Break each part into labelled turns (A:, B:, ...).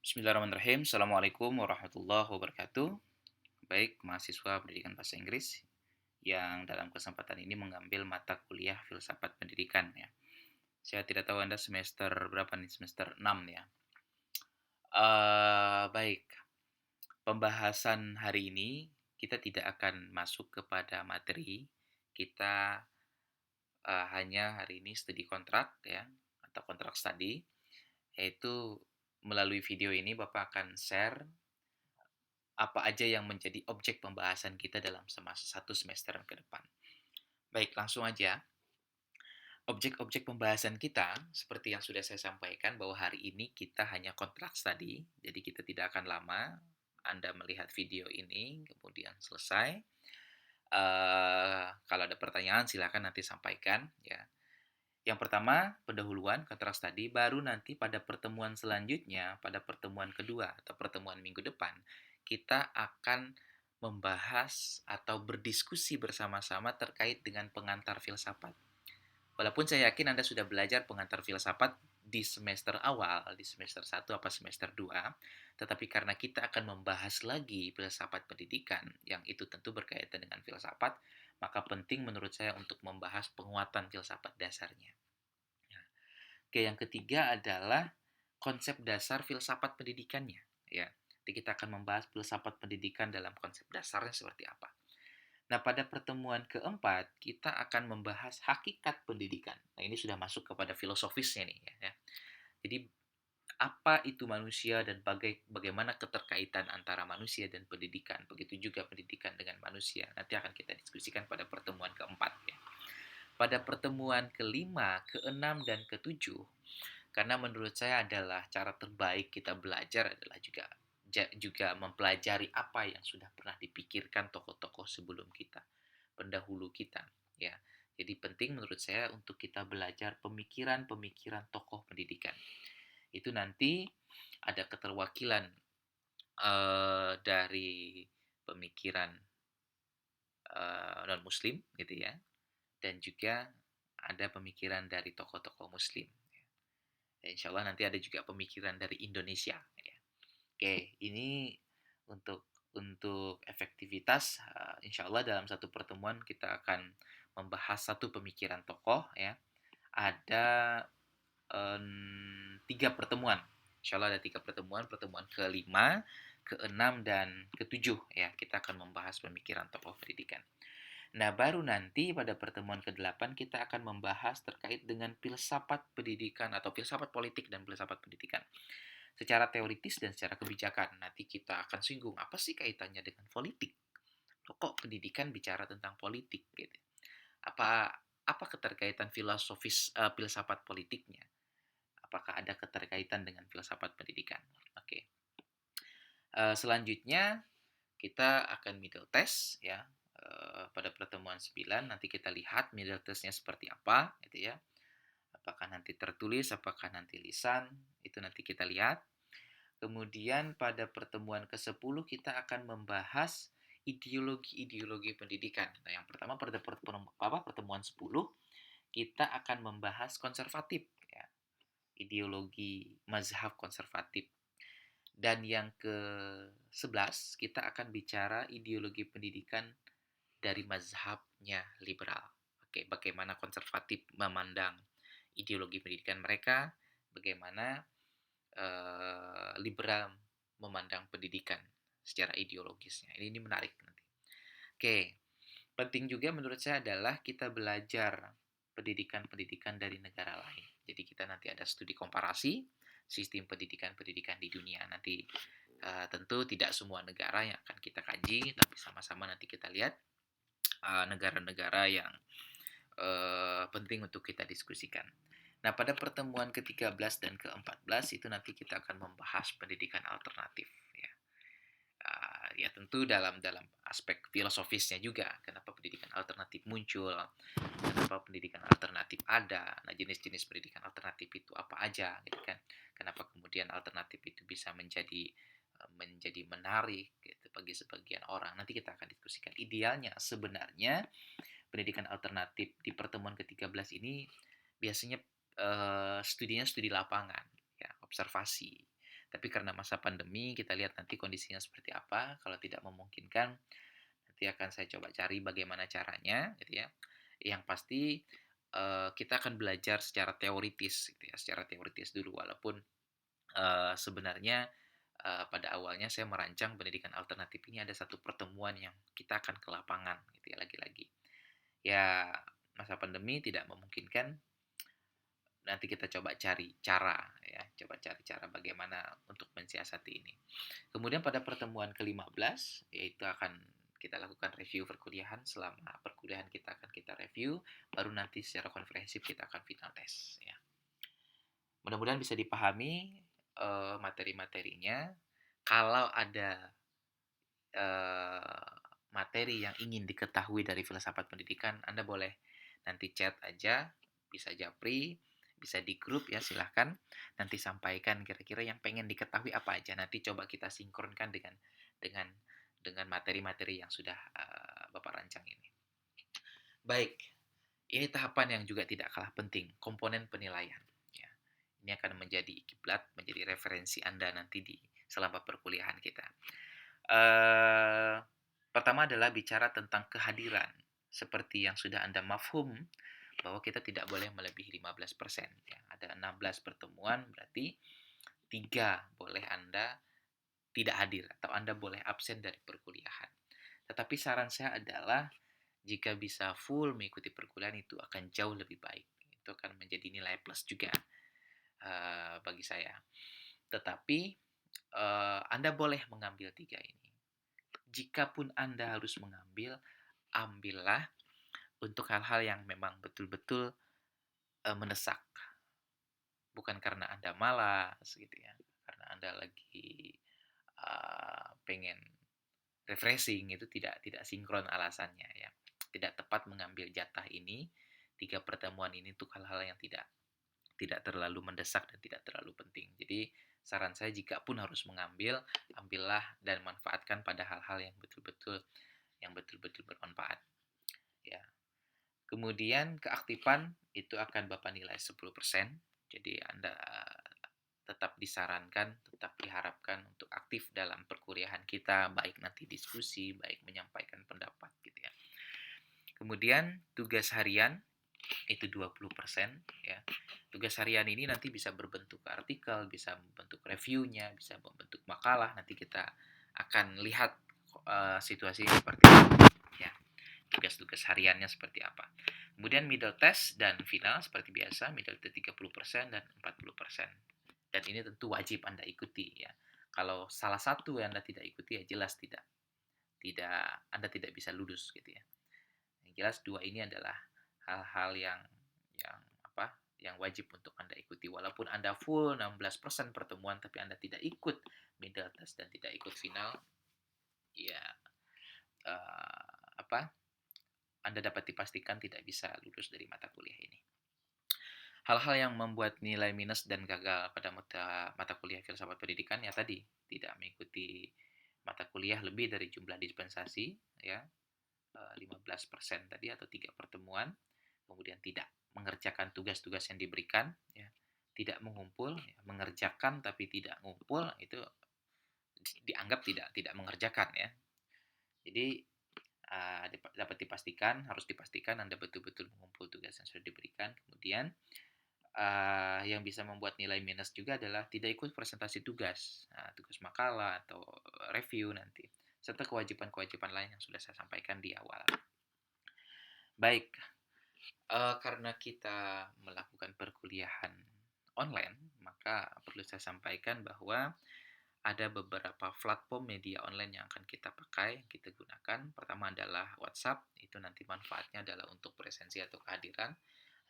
A: Bismillahirrahmanirrahim. Assalamualaikum warahmatullahi wabarakatuh. Baik, mahasiswa pendidikan bahasa Inggris yang dalam kesempatan ini mengambil mata kuliah filsafat pendidikan ya. Saya tidak tahu Anda semester berapa nih, semester 6 ya. Baik, pembahasan hari ini kita tidak akan masuk kepada materi. Kita hanya hari ini studi kontrak ya, atau kontrak studi, yaitu melalui video ini Bapak akan share apa aja yang menjadi objek pembahasan kita dalam satu semester ke depan. Baik, langsung aja. Objek-objek pembahasan kita, seperti yang sudah saya sampaikan, bahwa hari ini kita hanya kontrak study, jadi kita tidak akan lama. Anda melihat video ini, kemudian selesai. Kalau ada pertanyaan, silakan nanti sampaikan. Ya. Yang pertama, pendahuluan kontrak study, baru nanti pada pertemuan selanjutnya, pada pertemuan kedua atau pertemuan minggu depan, kita akan membahas atau berdiskusi bersama-sama terkait dengan pengantar filsafat. Walaupun saya yakin Anda sudah belajar pengantar filsafat di semester awal, di semester 1 apa semester 2, tetapi karena kita akan membahas lagi filsafat pendidikan, yang itu tentu berkaitan dengan filsafat, maka penting menurut saya untuk membahas penguatan filsafat dasarnya. Oke, yang ketiga adalah konsep dasar filsafat pendidikannya. Ya, jadi kita akan membahas filsafat pendidikan dalam konsep dasarnya seperti apa. Nah, pada pertemuan keempat, kita akan membahas hakikat pendidikan. Nah, ini sudah masuk kepada filosofisnya nih. Ya. Jadi, apa itu manusia dan bagaimana keterkaitan antara manusia dan pendidikan. Begitu juga pendidikan dengan manusia. Nanti akan kita diskusikan pada pertemuan keempat. Ya. Pada pertemuan kelima, keenam, dan ketujuh, karena menurut saya adalah cara terbaik kita belajar adalah juga mempelajari apa yang sudah pernah dipikirkan tokoh-tokoh sebelum kita, pendahulu kita, ya. Jadi penting menurut saya untuk kita belajar pemikiran-pemikiran tokoh pendidikan. Itu nanti ada keterwakilan dari pemikiran non muslim gitu ya, dan juga ada pemikiran dari tokoh-tokoh muslim. Ya, insya Allah nanti ada juga pemikiran dari Indonesia. Ya. Oke, ini untuk efektivitas, insya Allah dalam satu pertemuan kita akan membahas satu pemikiran tokoh ya. Ada 3 pertemuan. Insya Allah ada 3 pertemuan. Pertemuan kelima, keenam, dan ketujuh ya. Kita akan membahas pemikiran tokoh pendidikan. Nah, baru nanti pada pertemuan ke-8 kita akan membahas terkait dengan filsafat pendidikan atau filsafat politik dan filsafat pendidikan. Secara teoritis dan secara kebijakan. Nanti kita akan singgung apa sih kaitannya dengan politik. Kok pendidikan bicara tentang politik gitu. Apa apa keterkaitan filsafat politiknya? Apakah ada keterkaitan dengan filsafat pendidikan? Oke. Selanjutnya kita akan middle test ya. Pada pertemuan 9 nanti kita lihat middle testnya seperti apa gitu ya. Apakah nanti tertulis, apakah nanti lisan, itu nanti kita lihat. Kemudian pada pertemuan ke-10 kita akan membahas ideologi-ideologi pendidikan. Nah, yang pertama pada pertemuan 10 kita akan membahas konservatif ya. Ideologi mazhab konservatif. Dan yang ke-11 kita akan bicara ideologi pendidikan dari mazhabnya liberal. Oke, bagaimana konservatif memandang ideologi pendidikan mereka, bagaimana liberal memandang pendidikan secara ideologisnya. Ini menarik nanti. Oke, penting juga menurut saya adalah kita belajar pendidikan-pendidikan dari negara lain. Jadi kita nanti ada studi komparasi sistem pendidikan-pendidikan di dunia. Nanti tentu tidak semua negara yang akan kita kaji, tapi sama-sama nanti kita lihat negara-negara yang penting untuk kita diskusikan. Nah, pada pertemuan ke-13 dan ke-14 itu nanti kita akan membahas pendidikan alternatif ya. Ya tentu dalam aspek filosofisnya juga, kenapa pendidikan alternatif muncul, kenapa pendidikan alternatif ada, nah jenis-jenis pendidikan alternatif itu apa aja gitu kan. Kenapa kemudian alternatif itu bisa menjadi menarik gitu bagi sebagian orang. Nanti kita akan diskusikan. Idealnya sebenarnya pendidikan alternatif di pertemuan ke-13 ini biasanya studinya studi lapangan, ya, observasi. Tapi karena masa pandemi, kita lihat nanti kondisinya seperti apa. Kalau tidak memungkinkan, nanti akan saya coba cari bagaimana caranya, gitu ya. Yang pasti kita akan belajar secara teoritis, gitu ya, secara teoritis dulu. Walaupun sebenarnya pada awalnya saya merancang pendidikan alternatif ini ada satu pertemuan yang kita akan ke lapangan, gitu ya, lagi-lagi. Ya, masa pandemi tidak memungkinkan, nanti kita coba cari cara, ya, coba cari cara bagaimana untuk mensiasati ini. Kemudian pada pertemuan ke-15, yaitu akan kita lakukan review perkuliahan. Selama perkuliahan kita akan kita review, baru nanti secara komprehensif kita akan final test, ya. Mudah-mudahan bisa dipahami materi-materinya. Kalau ada materi yang ingin diketahui dari filsafat pendidikan, Anda boleh nanti chat aja, bisa japri, bisa di grup, ya, silahkan. Nanti sampaikan kira-kira yang pengen diketahui apa aja. Nanti coba kita sinkronkan dengan dengan materi-materi yang sudah Bapak rancang ini. Baik, ini tahapan yang juga tidak kalah penting, komponen penilaian. Ya. Ini akan menjadi kiblat, menjadi referensi Anda nanti di selama perkuliahan kita. Pertama adalah bicara tentang kehadiran. Seperti yang sudah Anda mafhum, bahwa kita tidak boleh melebihi 15%. Ya. Ada 16 pertemuan, berarti 3 boleh Anda tidak hadir, atau Anda boleh absen dari perkuliahan. Tetapi saran saya adalah, jika bisa full mengikuti perkuliahan itu akan jauh lebih baik. Itu akan menjadi nilai plus juga bagi saya. Tetapi Anda boleh mengambil 3 ini. Jikapun Anda harus mengambil, ambillah untuk hal-hal yang memang betul-betul mendesak. Bukan karena Anda malas, gitu ya. Karena Anda lagi pengen refreshing, itu tidak sinkron alasannya, ya. Tidak tepat mengambil jatah ini, 3 pertemuan ini untuk hal-hal yang tidak terlalu mendesak dan tidak terlalu penting. Jadi saran saya, jika pun harus mengambil, ambillah dan manfaatkan pada hal-hal yang betul-betul bermanfaat, ya. Kemudian keaktifan itu akan Bapak nilai 10%. Jadi Anda tetap disarankan, tetap diharapkan untuk aktif dalam perkuliahan kita, baik nanti diskusi, baik menyampaikan pendapat, gitu ya. Kemudian tugas harian itu 20%, ya. Tugas harian ini nanti bisa berbentuk artikel, bisa membentuk reviewnya, bisa membentuk makalah. Nanti kita akan lihat situasi seperti apa, ya. Tugas-tugas hariannya seperti apa. Kemudian middle test dan final seperti biasa, middle test 30% dan 40%. Dan ini tentu wajib Anda ikuti, ya. Kalau salah satu yang Anda tidak ikuti, ya jelas Anda tidak bisa lulus, gitu ya. Yang jelas dua ini adalah hal-hal yang yang wajib untuk Anda ikuti. Walaupun Anda full 16% pertemuan, tapi Anda tidak ikut middle test dan tidak ikut final, ya Anda dapat dipastikan tidak bisa lulus dari mata kuliah ini. Hal-hal yang membuat nilai minus dan gagal pada mata kuliah filsafat pendidikan, ya tadi, tidak mengikuti mata kuliah lebih dari jumlah dispensasi, ya, 15% tadi atau 3 pertemuan. Kemudian tidak mengerjakan tugas-tugas yang diberikan, ya. Tidak mengumpul, ya. Mengerjakan tapi tidak ngumpul, itu dianggap tidak mengerjakan, ya. Jadi harus dipastikan Anda betul-betul mengumpul tugas yang sudah diberikan. Kemudian yang bisa membuat nilai minus juga adalah tidak ikut presentasi tugas, tugas makalah atau review nanti, serta kewajiban-kewajiban lain yang sudah saya sampaikan di awal. Baik, karena kita melakukan perkuliahan online, maka perlu saya sampaikan bahwa ada beberapa platform media online yang akan kita pakai, kita gunakan. Pertama adalah WhatsApp, itu nanti manfaatnya adalah untuk presensi atau kehadiran,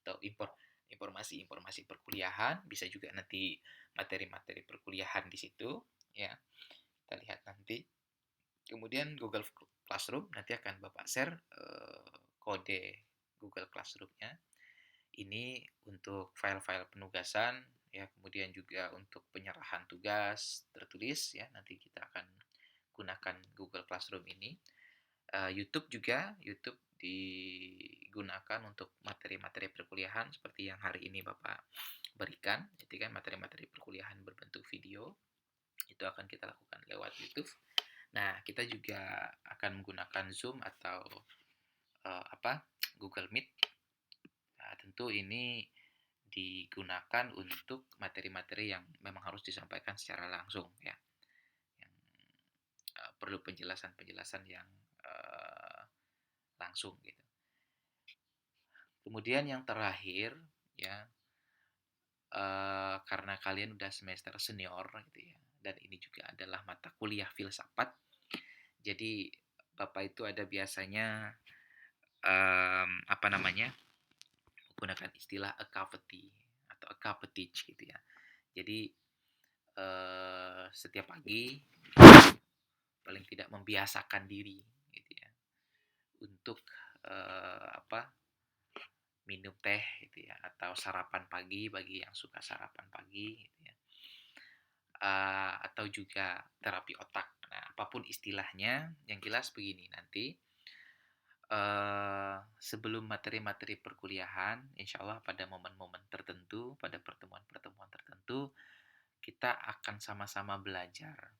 A: atau informasi-informasi perkuliahan, bisa juga nanti materi-materi perkuliahan di situ, ya. Kita lihat nanti. Kemudian Google Classroom, nanti akan Bapak share kode Google Classroom-nya. Ini untuk file-file penugasan, ya, kemudian juga untuk penyerahan tugas tertulis, ya. Nanti kita akan gunakan Google Classroom ini. YouTube juga, YouTube digunakan untuk materi-materi perkuliahan seperti yang hari ini Bapak berikan, itu kan materi-materi perkuliahan berbentuk video. Itu akan kita lakukan lewat YouTube. Nah, kita juga akan menggunakan Zoom atau Google Meet. Nah, tentu ini digunakan untuk materi-materi yang memang harus disampaikan secara langsung ya, yang perlu penjelasan-penjelasan yang uh, langsung gitu. Kemudian yang terakhir ya, karena kalian udah semester senior gitu ya, dan ini juga adalah mata kuliah filsafat, jadi Bapak itu ada biasanya apa namanya, menggunakan istilah a cavity atau a cavity gitu ya. Jadi setiap pagi paling tidak membiasakan diri gitu ya untuk minum teh gitu ya, atau sarapan pagi bagi yang suka sarapan pagi gitu ya. Atau juga terapi otak. Nah, apapun istilahnya, yang jelas begini nanti sebelum materi-materi perkuliahan, insya Allah pada momen-momen tertentu, pada pertemuan-pertemuan tertentu, kita akan sama-sama belajar.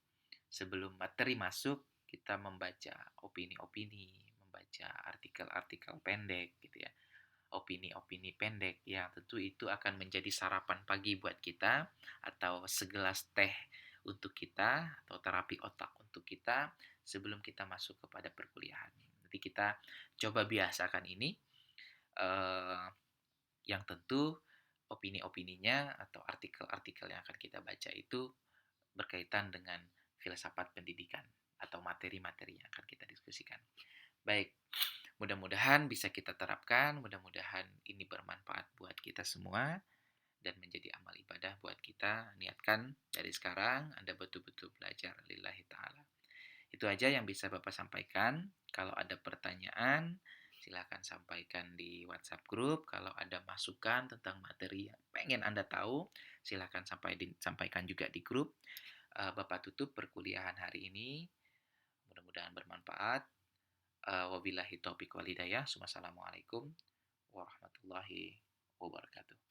A: Sebelum materi masuk, kita membaca opini-opini, membaca artikel-artikel pendek gitu ya, opini-opini pendek yang tentu itu akan menjadi sarapan pagi buat kita, atau segelas teh untuk kita, atau terapi otak untuk kita sebelum kita masuk kepada perkuliahan. Nanti kita coba biasakan ini, eh, yang tentu opini-opininya atau artikel-artikel yang akan kita baca itu berkaitan dengan filsafat pendidikan atau materi-materi yang akan kita diskusikan. Baik, mudah-mudahan bisa kita terapkan, mudah-mudahan ini bermanfaat buat kita semua dan menjadi amal ibadah buat kita. Niatkan dari sekarang Anda betul-betul belajar lillahi ta'ala. Itu aja yang bisa Bapak sampaikan. Kalau ada pertanyaan, silahkan sampaikan di WhatsApp grup. Kalau ada masukan tentang materi yang pengen Anda tahu, silahkan sampaikan juga di grup. Bapak tutup perkuliahan hari ini. Mudah-mudahan bermanfaat. Wabillahi taufiq walhidayah. Wassalamualaikum warahmatullahi wabarakatuh.